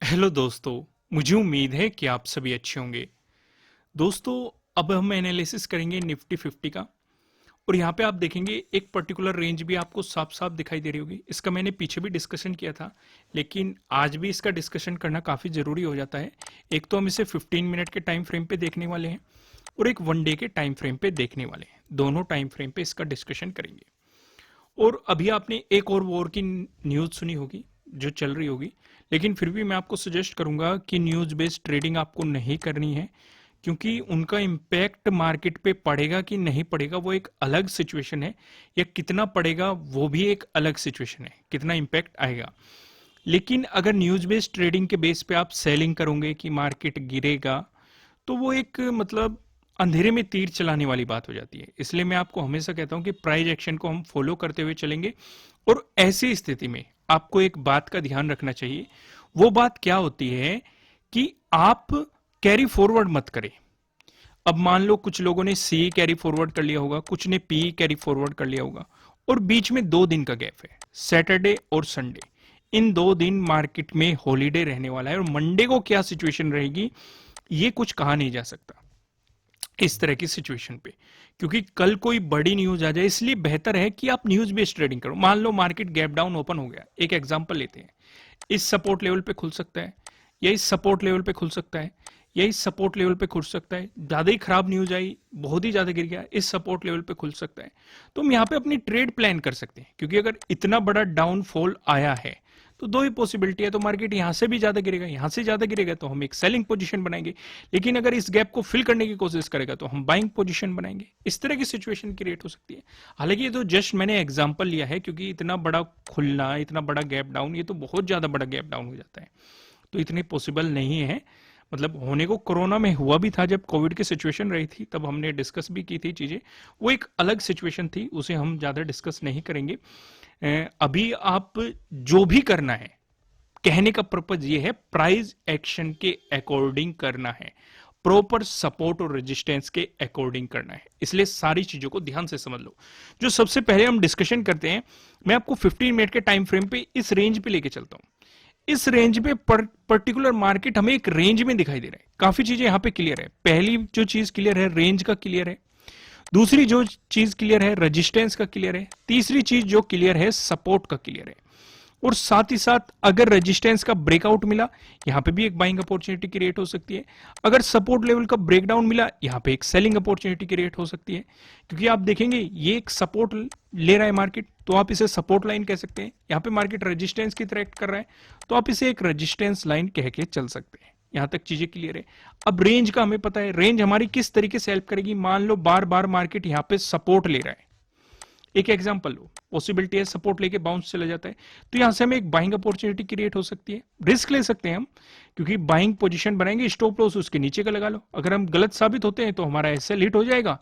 Hello दोस्तों। मुझे उम्मीद है कि आप सभी अच्छे होंगे। दोस्तों, अब हम एनालिसिस करेंगे निफ्टी 50 का। और यहाँ पे आप देखेंगे एक पर्टिकुलर रेंज भी आपको साफ साफ दिखाई दे रही होगी। इसका मैंने पीछे भी डिस्कशन किया था, लेकिन आज भी इसका डिस्कशन करना काफ़ी ज़रूरी हो जाता है। एक तो हम इसे 15 मिनट के टाइम फ्रेम पे देखने वाले हैं और एक वन डे के टाइम फ्रेम पे देखने वाले हैं। दोनों टाइम फ्रेम पे इसका डिस्कशन करेंगे। और अभी आपने एक और वॉर की न्यूज़ सुनी होगी जो चल रही होगी, लेकिन फिर भी मैं आपको सजेस्ट करूंगा कि न्यूज़ बेस्ड ट्रेडिंग आपको नहीं करनी है, क्योंकि उनका इम्पैक्ट मार्केट पे पड़ेगा कि नहीं पड़ेगा वो एक अलग सिचुएशन है, या कितना पड़ेगा वो भी एक अलग सिचुएशन है, कितना इम्पैक्ट आएगा। लेकिन अगर न्यूज़ बेस्ड ट्रेडिंग के बेस पे आप सेलिंग करोगे कि मार्केट गिरेगा, तो वो एक मतलब अंधेरे में तीर चलाने वाली बात हो जाती है। इसलिए मैं आपको हमेशा कहता हूं कि प्राइस एक्शन को हम फॉलो करते हुए चलेंगे। और ऐसी स्थिति में आपको एक बात का ध्यान रखना चाहिए। वो बात क्या होती है कि आप कैरी फॉरवर्ड मत करें। अब मान लो कुछ लोगों ने सी कैरी फॉरवर्ड कर लिया होगा, कुछ ने पी कैरी फॉरवर्ड कर लिया होगा, और बीच में 2 दिन का गैप है, सैटरडे और संडे। इन 2 दिन मार्केट में हॉलीडे रहने वाला है, और मंडे को क्या सिचुएशन रहेगी ये कुछ कहा नहीं जा सकता इस तरह की सिचुएशन पे, क्योंकि कल कोई बड़ी न्यूज आ जाए। इसलिए बेहतर है कि आप न्यूज बेस्ड ट्रेडिंग करो। मान लो मार्केट गैप डाउन ओपन हो गया, एक एग्जांपल लेते हैं, इस सपोर्ट लेवल पे खुल सकता है, या इस सपोर्ट लेवल पे खुल सकता है, या इस सपोर्ट लेवल पे खुल सकता है। ज्यादा ही खराब न्यूज आई, बहुत ही ज्यादा गिर गया, इस सपोर्ट लेवल पे खुल सकता है। तो हम यहाँ पे अपनी ट्रेड प्लान कर सकते हैं, क्योंकि अगर इतना बड़ा डाउनफॉल आया है तो दो ही पॉसिबिलिटी है, तो मार्केट यहां से भी ज्यादा गिरेगा, यहां से ज्यादा गिरेगा तो हम एक सेलिंग पोजीशन बनाएंगे। लेकिन अगर इस गैप को फिल करने की कोशिश करेगा तो हम बाइंग पोजीशन बनाएंगे। इस तरह की सिचुएशन क्रिएट हो सकती है। हालांकि ये तो जस्ट मैंने एग्जांपल लिया है, क्योंकि इतना बड़ा खुलना, इतना बड़ा गैप डाउन, ये तो बहुत ज्यादा बड़ा गैप डाउन हो जाता है, तो इतने पॉसिबल नहीं है। मतलब होने को कोरोना में हुआ भी था, जब कोविड की सिचुएशन रही थी तब हमने डिस्कस भी की थी चीजें। वो एक अलग सिचुएशन थी, उसे हम ज्यादा डिस्कस नहीं करेंगे। अभी आप जो भी करना है, कहने का पर्पज ये है, प्राइस एक्शन के अकॉर्डिंग करना है, प्रॉपर सपोर्ट और रेजिस्टेंस के अकॉर्डिंग करना है। इसलिए सारी चीजों को ध्यान से समझ लो। जो सबसे पहले हम डिस्कशन करते हैं, मैं आपको 15 मिनट के टाइम फ्रेम पे इस रेंज पे लेके चलता हूं। इस रेंज पे पर्टिकुलर मार्केट हमें एक रेंज में दिखाई दे रहा है। काफी चीजें यहां पे क्लियर है। पहली जो चीज क्लियर है, रेंज का क्लियर है। दूसरी जो चीज क्लियर है, रेजिस्टेंस का क्लियर है। तीसरी चीज जो क्लियर है, सपोर्ट का क्लियर है। और साथ ही साथ अगर रेजिस्टेंस का ब्रेकआउट मिला, यहां पे भी एक बाइंग अपॉर्चुनिटी क्रिएट हो सकती है। अगर सपोर्ट लेवल का ब्रेकडाउन मिला, यहां पे एक सेलिंग अपॉर्चुनिटी क्रिएट हो सकती है। क्योंकि आप देखेंगे ये एक सपोर्ट ले रहा है मार्केट, तो आप इसे सपोर्ट लाइन कह सकते हैं। यहां पे मार्केट रेजिस्टेंस की तरह एक्ट कर रहा है, तो आप इसे एक रेजिस्टेंस लाइन कह के चल सकते हैं। यहां तक चीजें क्लियर है। अब रेंज का हमें पता है, रेंज हमारी किस तरीके से हेल्प करेगी। मान लो बार बार मार्केट यहां पे सपोर्ट ले रहा है, एक एग्जांपल लो, पॉसिबिलिटी है सपोर्ट लेके बाउंस चला जाता है, तो यहां से हमें एक बाइंग अपॉर्चुनिटी क्रिएट हो सकती है। रिस्क ले सकते हैं हम, क्योंकि बाइंग पोजीशन बनाएंगे, स्टॉप लॉस उसके नीचे का लगा लो। अगर हम गलत साबित होते हैं तो हमारा एसएल हिट हो जाएगा,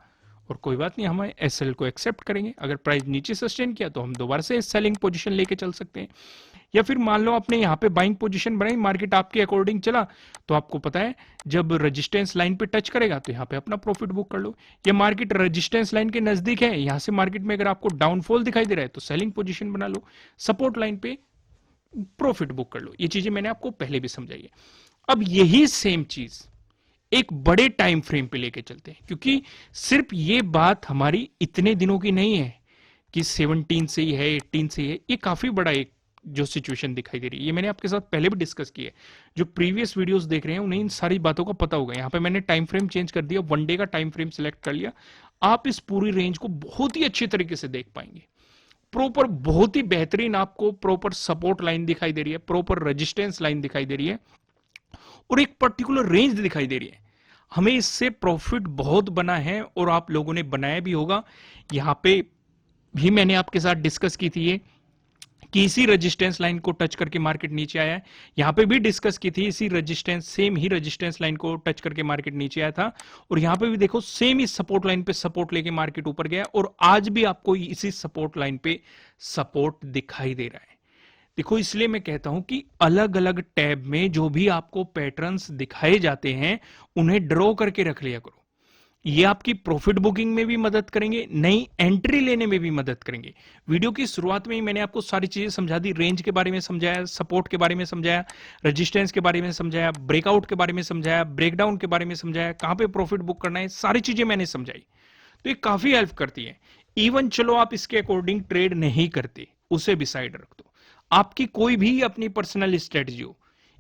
और कोई बात नहीं, हम एसएल को एक्सेप्ट करेंगे। अगर प्राइस नीचे सस्टेन किया तो हम दोबारा से सेलिंग पोजीशन लेके चल सकते हैं। या फिर मान लो आपने यहाँ पे बाइंग पोजीशन बनाई, मार्केट आपके अकॉर्डिंग चला, तो आपको पता है जब रेजिस्टेंस लाइन पे टच करेगा तो यहाँ पे अपना प्रॉफिट बुक कर लो। या मार्केट रेजिस्टेंस लाइन के नजदीक है, यहां से मार्केट में अगर आपको डाउनफॉल दिखाई दे रहा है तो सेलिंग पोजीशन बना लो, सपोर्ट लाइन पे प्रॉफिट बुक कर लो। ये चीजें मैंने आपको पहले भी समझाई है। अब यही सेम चीज एक बड़े टाइम फ्रेम पे लेके चलते हैं, क्योंकि सिर्फ ये बात हमारी इतने दिनों की नहीं है कि 17 से ही है, 18 से ही है। ये काफी बड़ा एक जो सिचुएशन दिखाई दे रही है, ये मैंने आपके साथ पहले भी डिस्कस की है। जो प्रीवियस वीडियोस देख रहे हैं उन्हें इन सारी बातों का पता होगा। यहाँ पे मैंने टाइम फ्रेम चेंज कर दिया, वन डे का टाइम फ्रेम सिलेक्ट कर लिया। आप इस पूरी रेंज को बहुत ही अच्छे तरीके से देख पाएंगे। प्रॉपर बहुत ही बेहतरीन आपको प्रॉपर सपोर्ट लाइन दिखाई दे रही है, प्रॉपर रेजिस्टेंस लाइन दिखाई दे रही है, और एक पर्टिकुलर रेंज दिखाई दे रही है। हमें इससे प्रॉफिट बहुत बना है, और आप लोगों ने बनाया भी होगा। यहां पे भी मैंने आपके साथ डिस्कस की थी ये, कि इसी रेजिस्टेंस लाइन को टच करके मार्केट नीचे आया है। यहां पे भी डिस्कस की थी, इसी रेजिस्टेंस, सेम ही रेजिस्टेंस लाइन को टच करके मार्केट नीचे आया था। और यहां पे भी देखो सेम ही सपोर्ट लाइन पे सपोर्ट लेके मार्केट ऊपर गया, और आज भी आपको इसी सपोर्ट लाइन पे सपोर्ट दिखाई दे रहा है। देखो, इसलिए मैं कहता हूं कि अलग अलग टैब में जो भी आपको पैटर्न्स दिखाए जाते हैं उन्हें ड्रॉ करके रख लिया करो। ये आपकी प्रॉफिट बुकिंग में भी मदद करेंगे, नई एंट्री लेने में भी मदद करेंगे। वीडियो की शुरुआत में ही मैंने आपको सारी चीजें समझा दी, रेंज के बारे में समझाया, सपोर्ट के बारे में समझाया, रेजिस्टेंस के बारे में समझाया, ब्रेकआउट के बारे में समझाया, ब्रेकडाउन के बारे में समझाया, कहां पे प्रॉफिट बुक करना है, सारी चीजें मैंने समझाई। तो ये काफी हेल्प करती है। इवन चलो आप इसके अकॉर्डिंग ट्रेड नहीं करते, उसे भी साइड रख दो, आपकी कोई भी अपनी पर्सनल स्ट्रेटजी हो,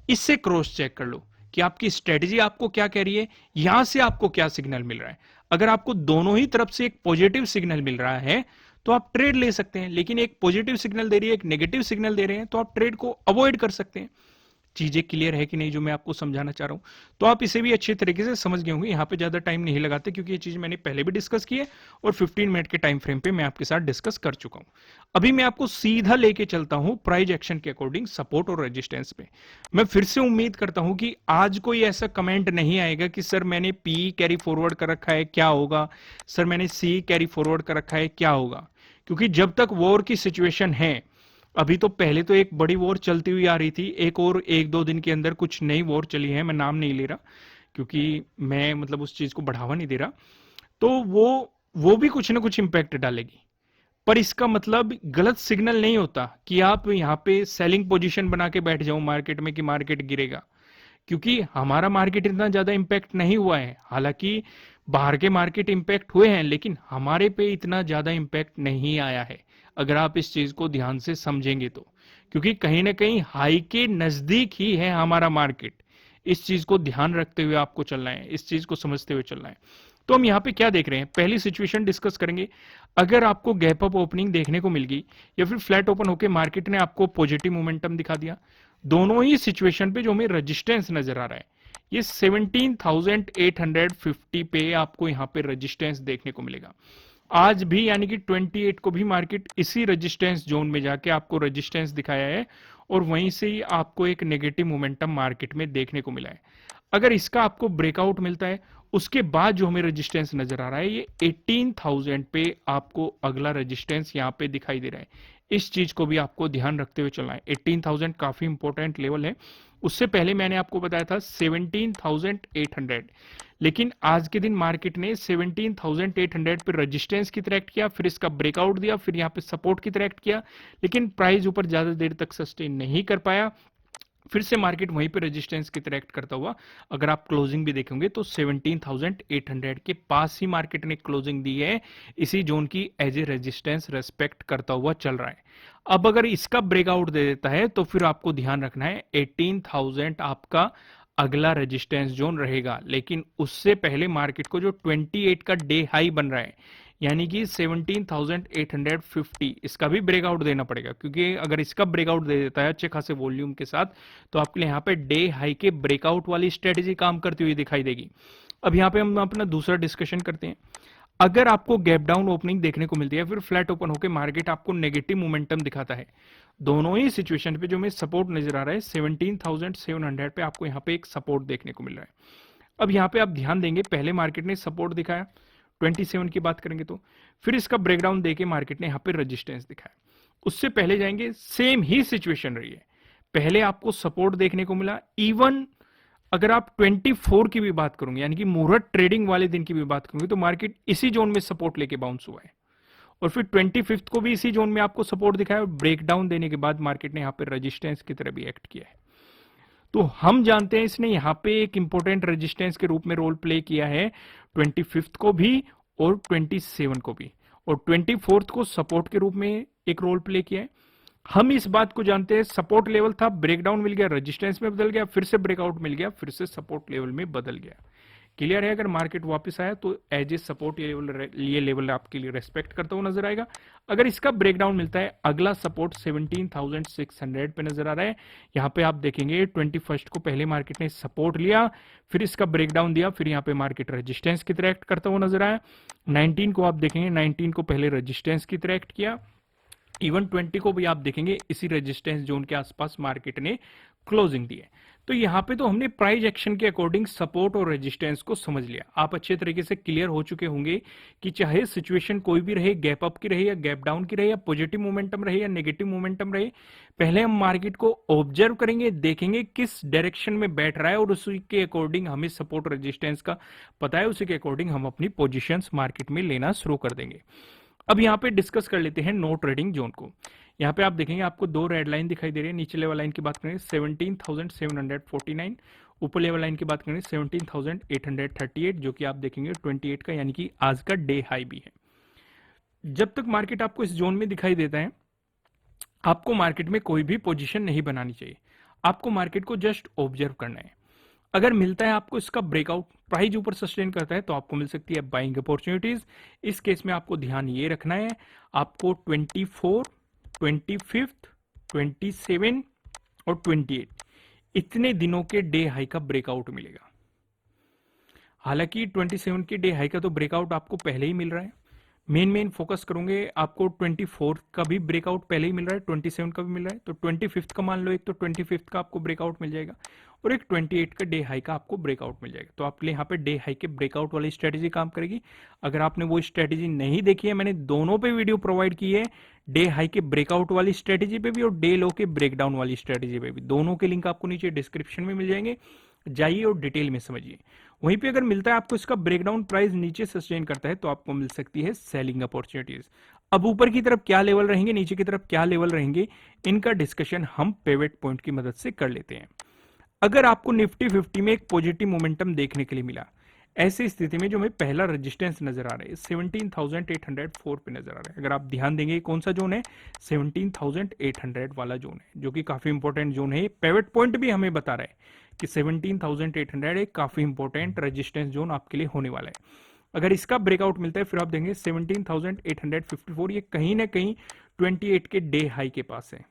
इससे क्रॉस चेक कर लो कि आपकी स्ट्रेटजी आपको क्या कह रही है, यहां से आपको क्या सिग्नल मिल रहा है। अगर आपको दोनों ही तरफ से एक पॉजिटिव सिग्नल मिल रहा है तो आप ट्रेड ले सकते हैं, लेकिन एक पॉजिटिव सिग्नल दे रही है, एक नेगेटिव सिग्नल दे रहे हैं, तो आप ट्रेड को अवॉइड कर सकते हैं। चीजें क्लियर है कि नहीं जो मैं आपको समझाना चाह रहा हूं? तो आप इसे भी अच्छे तरीके से समझ गए होंगे। यहां पे ज्यादा टाइम नहीं लगाते क्योंकि ये चीज मैंने पहले भी डिस्कस की है और 15 मिनट के टाइम फ्रेम पे मैं आपके साथ डिस्कस कर चुका हूं। अभी मैं आपको सीधा लेके चलता हूं प्राइस एक्शन के अकॉर्डिंग सपोर्ट और रेजिस्टेंस पे। मैं फिर से उम्मीद करता हूं कि आज कोई ऐसा कमेंट नहीं आएगा कि सर मैंने पी कैरी फॉरवर्ड कर रखा है क्या होगा, सर मैंने सी कैरी फॉरवर्ड कर रखा है क्या होगा। क्योंकि जब तक वॉर की सिचुएशन है, अभी तो पहले तो एक बड़ी वॉर चलती हुई आ रही थी, एक और एक दो दिन के अंदर कुछ नई वॉर चली है, मैं नाम नहीं ले रहा क्योंकि मैं मतलब उस चीज को बढ़ावा नहीं दे रहा। तो वो भी कुछ ना कुछ इंपैक्ट डालेगी, पर इसका मतलब गलत सिग्नल नहीं होता कि आप यहां पे सेलिंग पोजीशन बना के बैठ जाओ मार्केट में कि मार्केट गिरेगा। क्योंकि हमारा मार्केट इतना ज्यादा इंपैक्ट नहीं हुआ है, हालांकि बाहर के मार्केट इंपैक्ट हुए हैं, लेकिन हमारे पे इतना ज्यादा इंपैक्ट नहीं आया है अगर आप इस चीज को ध्यान से समझेंगे तो। क्योंकि कहीं ना कहीं हाई के नजदीक ही है हमारा मार्केट। इस चीज को ध्यान रखते हुए आपको चलना है, इस चीज को समझते हुए चलना है। तो हम यहाँ पे क्या देख रहे हैं, पहली सिचुएशन डिस्कस करेंगे। अगर आपको गैप अप ओपनिंग देखने को मिल गई या फिर फ्लैट ओपन होकर मार्केट ने आपको पॉजिटिव मोमेंटम दिखा दिया, दोनों ही सिचुएशन पे जो हमें रेजिस्टेंस नजर आ रहा है, ये 17,850 पे आपको यहाँ पे रेजिस्टेंस देखने को मिलेगा। आज भी यानी कि 28 को भी मार्केट इसी रेजिस्टेंस जोन में जाके आपको रेजिस्टेंस दिखाया है और वहीं से ही आपको एक नेगेटिव मोमेंटम मार्केट में देखने को मिला है। अगर इसका आपको ब्रेकआउट मिलता है, उसके बाद जो हमें रेजिस्टेंस नजर आ रहा है ये 18,000 पे आपको अगला रेजिस्टेंस यहाँ पे दिखाई दे रहा है। इस चीज को भी आपको ध्यान रखते हुए चलना है। 18,000 काफी इंपॉर्टेंट लेवल है। उससे पहले मैंने आपको बताया था 17,800, लेकिन आज के दिन मार्केट ने 17,800 पे रेजिस्टेंस की तरह एक्ट किया, फिर इसका ब्रेकआउट दिया, फिर यहाँ पे सपोर्ट की तरह एक्ट किया, लेकिन प्राइस ऊपर ज्यादा देर तक सस्टेन नहीं कर पाया। फिर से मार्केट वहीं पे रेजिस्टेंस की तरह एक्ट करता हुआ, अगर आप क्लोजिंग भी देखेंगे तो 17,800 के पास ही मार्केट ने क्लोजिंग दी है, इसी जोन की एज ए रेजिस्टेंस रेस्पेक्ट करता हुआ चल रहा है। अब अगर इसका ब्रेकआउट दे देता है तो फिर आपको ध्यान रखना है 18,000 आपका अगला रेजिस्टेंस जोन रहेगा। लेकिन उससे पहले मार्केट को जो 28 का डे हाई बन रहा है यानी कि 17,850, इसका भी ब्रेकआउट देना पड़ेगा, क्योंकि अगर इसका ब्रेकआउट दे देता है अच्छे खासे वॉल्यूम के साथ तो आपके लिए यहाँ पे डे हाई के ब्रेकआउट वाली स्ट्रेटेजी काम करती हुई दिखाई देगी। अब यहाँ पे हम अपना दूसरा डिस्कशन करते हैं। अगर आपको गैप डाउन ओपनिंग देखने को मिलती है, फिर फ्लैट ओपन होकर मार्केट आपको नेगेटिव मोमेंटम दिखाता है, दोनों ही सिचुएशन पे जो हमें सपोर्ट नजर आ रहा है 17,700 पे आपको यहाँ पे एक सपोर्ट देखने को मिल रहा है। अब यहाँ पे आप ध्यान देंगे, पहले मार्केट ने सपोर्ट दिखाया, 27 की बात करेंगे तो, फिर इसका ब्रेकडाउन देके मार्केट ने यहाँ पे रेजिस्टेंस दिखाया। उससे पहले जाएंगे, सेम ही सिचुएशन रही है, पहले आपको सपोर्ट देखने को मिला। इवन अगर आप 24 की भी बात करोगे यानी कि मुहूर्त ट्रेडिंग वाले दिन की भी बात करोगे तो मार्केट इसी जोन में सपोर्ट लेके बाउंस हुआ है, और फिर 25 को भी इसी जोन में आपको सपोर्ट दिखाया और ब्रेकडाउन देने के बाद मार्केट ने यहाँ पे रेजिस्टेंस की तरह भी एक्ट किया है। तो हम जानते हैं इसने यहाँ पे एक इंपॉर्टेंट रेजिस्टेंस के रूप में रोल प्ले किया है 25 को भी और 27 को भी, और 24 को सपोर्ट के रूप में एक रोल प्ले किया है। हम इस बात को जानते हैं, सपोर्ट लेवल था, ब्रेकडाउन मिल गया, रेजिस्टेंस में बदल गया, फिर से ब्रेकआउट मिल गया, फिर से सपोर्ट लेवल में बदल गया। क्लियर है? अगर मार्केट वापस आया तो एज ए सपोर्ट ये लेवल आपके लिए रेस्पेक्ट करता हुआ नजर आएगा। अगर इसका ब्रेकडाउन मिलता है, अगला सपोर्ट 17,600 पे नजर आ रहा है। यहाँ पे आप देखेंगे 21 को पहले मार्केट ने सपोर्ट लिया, फिर इसका ब्रेकडाउन दिया, फिर यहाँ पे मार्केट रेजिस्टेंस की तरह एक्ट करता हुआ नजर आया। 19 को आप देखेंगे, 19 को पहले रेजिस्टेंस की तरह एक्ट किया। इवन 20 को भी आप देखेंगे इसी रेजिस्टेंस जोन के आसपास मार्केट ने क्लोजिंग दी है। तो यहाँ पे तो हमने प्राइस एक्शन के अकॉर्डिंग सपोर्ट और रेजिस्टेंस को समझ लिया। आप अच्छे तरीके से क्लियर हो चुके होंगे कि चाहे सिचुएशन कोई भी रहे, गैप अप की रहे या गैप डाउन की रहे या पॉजिटिव मोमेंटम रहे या नेगेटिव मोमेंटम रहे, पहले हम मार्केट को ऑब्जर्व करेंगे, देखेंगे किस डायरेक्शन में बैठ रहा है और उसी के अकॉर्डिंग हमें सपोर्ट रेजिस्टेंस का पता है, उसी के अकॉर्डिंग हम अपनी पोजिशंस मार्केट में लेना शुरू कर देंगे। अब यहाँ पे डिस्कस कर लेते हैं नो ट्रेडिंग जोन को। यहाँ पे आप देखेंगे आपको दो रेड लाइन दिखाई दे रही है। नीचे लेवल लाइन की बात करें 17,749, ऊपर लेवल लाइन की बात करें 17,838, जो कि आप देखेंगे 28 का, यानी कि आज का डे हाई भी है। जब तक मार्केट आपको इस जोन में दिखाई देता है, आपको मार्केट में कोई भी पोजीशन नहीं बनानी चाहिए, आपको मार्केट को जस्ट ऑब्जर्व करना है। अगर मिलता है आपको इसका ब्रेकआउट, प्राइस ऊपर सस्टेन करता है, तो आपको मिल सकती है बाइंग अपॉर्चुनिटीज। इस केस में आपको ध्यान ये रखना है, आपको 24, 25, 27 और 28 इतने दिनों के डे हाई का ब्रेकआउट मिलेगा। हालांकि 27 के डे हाई का तो ब्रेकआउट आपको पहले ही मिल रहा है। मेन फोकस करूंगे, आपको 24 का भी ब्रेकआउट पहले ही मिल रहा है, 27 का भी मिल रहा है, तो 25 का मान लो, एक तो 25 का आपको ब्रेकआउट मिल जाएगा और एक 28 का डे हाई का आपको ब्रेकआउट मिल जाएगा। तो आपके लिए यहाँ पे डे हाई के ब्रेकआउट वाली स्ट्रेटेजी काम करेगी। अगर आपने वो स्ट्रेटेजी नहीं देखी है, मैंने दोनों पे वीडियो प्रोवाइड की है, डे हाई के ब्रेकआउट वाली स्ट्रेटेजी पे भी और डे लो के ब्रेकडाउन वाली स्ट्रेटेजी पे भी। दोनों के लिंक आपको नीचे डिस्क्रिप्शन में मिल जाएंगे, जाइए और डिटेल में समझिए। वहीं पे अगर मिलता है आपको इसका ब्रेकडाउन, प्राइस नीचे सस्टेन करता है, तो आपको मिल सकती है सेलिंग अपॉर्चुनिटीज। अब ऊपर की तरफ क्या लेवल रहेंगे, नीचे की तरफ क्या लेवल रहेंगे, इनका डिस्कशन हम पिवट पॉइंट की मदद से कर लेते हैं। अगर आपको निफ्टी 50 में एक पॉजिटिव मोमेंटम देखने के लिए मिला, ऐसी स्थिति में जो हमें पहला रेजिस्टेंस नजर आ रहा है 17,804 पे नजर आ रहा है। अगर आप ध्यान देंगे कौन सा जोन है, 17,800 वाला जोन है, जो कि काफी इंपॉर्टेंट जोन है। पिवट पॉइंट भी हमें बता रहा है कि 17,800 एक काफी इंपॉर्टेंट रेजिस्टेंस जोन आपके लिए होने वाला है। अगर इसका ब्रेकआउट मिलता है, फिर आप देंगे 17,854, ये कहीं ना कहीं 28 के डे हाई के पास है।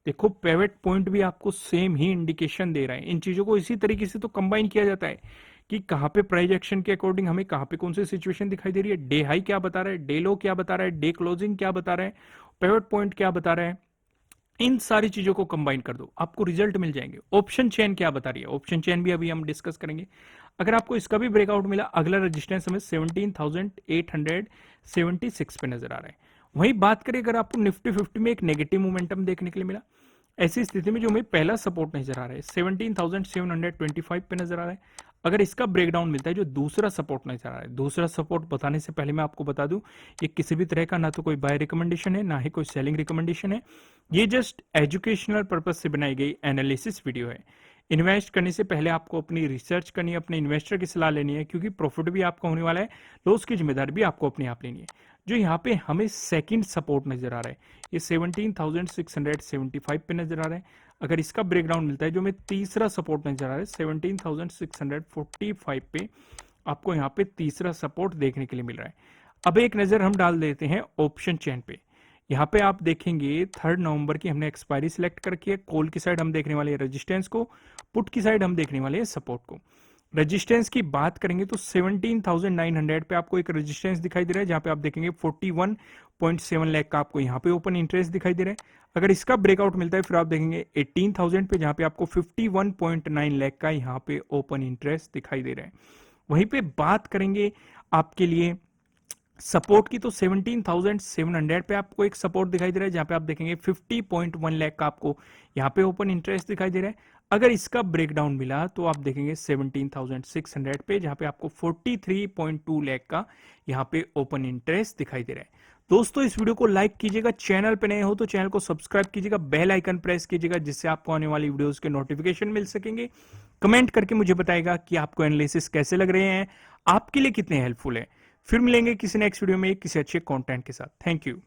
देखो पिवट पॉइंट भी आपको सेम ही इंडिकेशन दे रहा है। इन चीजों को इसी तरीके से तो कंबाइन किया जाता है कि कहां पे प्राइस एक्शन के अकॉर्डिंग हमें कहां पे कौन सी सिचुएशन दिखाई दे रही है, डे हाई क्या बता रहा है, डे लो क्या बता रहा है, डे क्लोजिंग क्या बता रहा है, पिवट पॉइंट क्या बता रहा है। इन सारी चीजों को कंबाइन कर दो, आपको रिजल्ट मिल जाएंगे। ऑप्शन चेन क्या बता रही है, ऑप्शन चेन भी अभी हम डिस्कस करेंगे। अगर आपको इसका भी ब्रेकआउट मिला, अगला रेजिस्टेंस हमें 17,876 पे नजर आ रहा है। वहीं बात करें अगर आपको निफ्टी 50 में एक नेगेटिव मोमेंटम देखने के लिए मिला, ऐसी स्थिति में जो हमें पहला सपोर्ट नजर आ रहा है 17,725 पे नजर आ रहा है। अगर इसका ब्रेकडाउन मिलता है, जो दूसरा सपोर्ट नजर आ रहा है, दूसरा सपोर्ट बताने से पहले मैं आपको बता दूं, ये किसी भी तरह का ना तो कोई बाय रिकमेंडेशन है, ना ही कोई सेलिंग रिकमेंडेशन है। ये जस्ट एजुकेशनल पर्पज से बनाई गई एनालिसिस वीडियो है। इन्वेस्ट करने से पहले आपको अपनी रिसर्च करनी है, अपने इन्वेस्टर की सलाह लेनी है, क्योंकि प्रॉफिट भी आपका होने वाला है, लॉस की जिम्मेदारी भी आपको अपने आप लेनी है। जो यहाँ पे हमें सेकंड सपोर्ट नजर आ रहा है, ये 17,675 पे नजर आ रहा है। अगर इसका ब्रेकडाउन मिलता है, जो हमें तीसरा सपोर्ट नजर आ रहा है 17,645 पे, आपको यहाँ पे तीसरा सपोर्ट देखने के लिए मिल रहा है। अब एक नजर हम डाल देते हैं ऑप्शन चेन पे। यहाँ पे आप देखेंगे 3 नवंबर की हमने एक्सपायरी सिलेक्ट कर रखी है। कॉल की साइड हम देखने वाले हैं रेजिस्टेंस को, पुट की साइड हम देखने वाले हैं सपोर्ट को। रेजिस्टेंस की बात करेंगे तो 17,900 पे आपको एक रेजिस्टेंस दिखाई दे रहा है, जहां पे आप देखेंगे 41.7 लाख का आपको यहाँ पे ओपन इंटरेस्ट दिखाई दे रहा है। अगर इसका ब्रेकआउट मिलता है, फिर आप देखेंगे 18,000 पे, जहां पे आपको 51.9 लाख का यहाँ पे ओपन इंटरेस्ट दिखाई दे रहा है। वहीं पे बात करेंगे आपके लिए सपोर्ट की, तो 17,700 पे आपको एक सपोर्ट दिखाई दे रहा है, जहां पे आप देखेंगे 50.1 लाख का आपको यहाँ पे ओपन इंटरेस्ट दिखाई दे रहा है। अगर इसका ब्रेकडाउन मिला, तो आप देखेंगे 17,600 पे, जहां पे आपको 43.2 लाख का यहाँ पे ओपन इंटरेस्ट दिखाई दे रहा है। दोस्तों इस वीडियो को लाइक कीजिएगा, चैनल पे नए हो तो चैनल को सब्सक्राइब कीजिएगा, बेल आइकन प्रेस कीजिएगा, जिससे आपको आने वाली वीडियोस के नोटिफिकेशन मिल सकेंगे। कमेंट करके मुझे बताएगा कि आपको एनालिसिस कैसे लग रहे हैं, आपके लिए कितने हेल्पफुल है। फिर मिलेंगे किसी नेक्स्ट वीडियो में किसी अच्छे कंटेंट के साथ। Thank you.